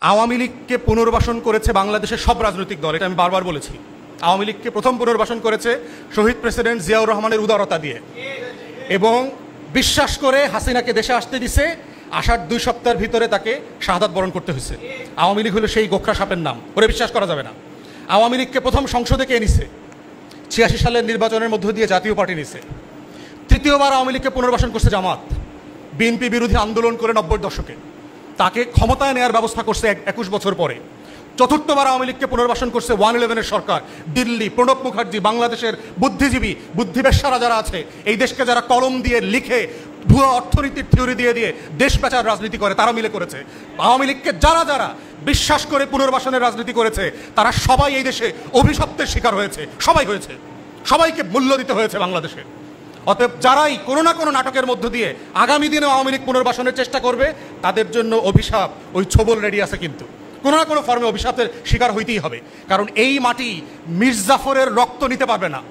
আওয়ামী লীগকে পুনর্বাসন করেছে বাংলাদেশের সব রাজনৈতিক দল, এটা আমি বারবার বলেছি। আওয়ামী লীগকে প্রথম পুনর্বাসন করেছে শহীদ প্রেসিডেন্ট জিয়াউর রহমানের উদারতা দিয়ে, এবং বিশ্বাস করে হাসিনাকে দেশে আসতে দিছে। আসার 2 সপ্তাহের ভিতরে তাকে শাহাদাত বরণ করতে হয়েছে। আওয়ামী লীগ হলো সেই গোখরা সাপের নাম, ওরে বিশ্বাস করা যাবে না। আওয়ামী লীগকে প্রথম সংসদে কে নিছে? 86 সালের নির্বাচনের মধ্য দিয়ে জাতীয় পার্টি নিছে। তৃতীয়বার আওয়ামী লীগকে পুনর্বাসন করছে জামাত, বিএনপি বিরোধী আন্দোলন করে 90-এর দশকে। তাকে ক্ষমতায় নেওয়ার ব্যবস্থা করছে 21 বছর পরে। চতুর্থবার আওয়ামী লীগকে পুনর্বাসন করছে 111-এর সরকার, দিল্লি, প্রণব মুখার্জি, বাংলাদেশের বুদ্ধিজীবী বুদ্ধিবেশ্যারা যারা আছে, এই দেশকে যারা কলম দিয়ে লিখে ভুয়া অর্থনীতির থিওরি দিয়ে দিয়ে দেশ বেচার রাজনীতি করে, তারা মিলে করেছে। আওয়ামী লীগকে যারা যারা বিশ্বাস করে পুনর্বাসনের রাজনীতি করেছে, তারা সবাই এই দেশে অভিশপ্তের শিকার হয়েছে। সবাই হয়েছে, সবাইকে মূল্য দিতে হয়েছে বাংলাদেশে। অতএব যারাই কোনো না কোনো নাটকের মধ্য দিয়ে আগামী দিনে আওয়ামী লীগ পুনর্বাসনের চেষ্টা করবে, তাদের জন্য অভিশাপ ওই ছবল রেডি আছে। কিন্তু কোনো না কোনো ফর্মে অভিশাপের শিকার হইতেই হবে, কারণ এই মাটি মির্জাফরের রক্ত নিতে পারবে না।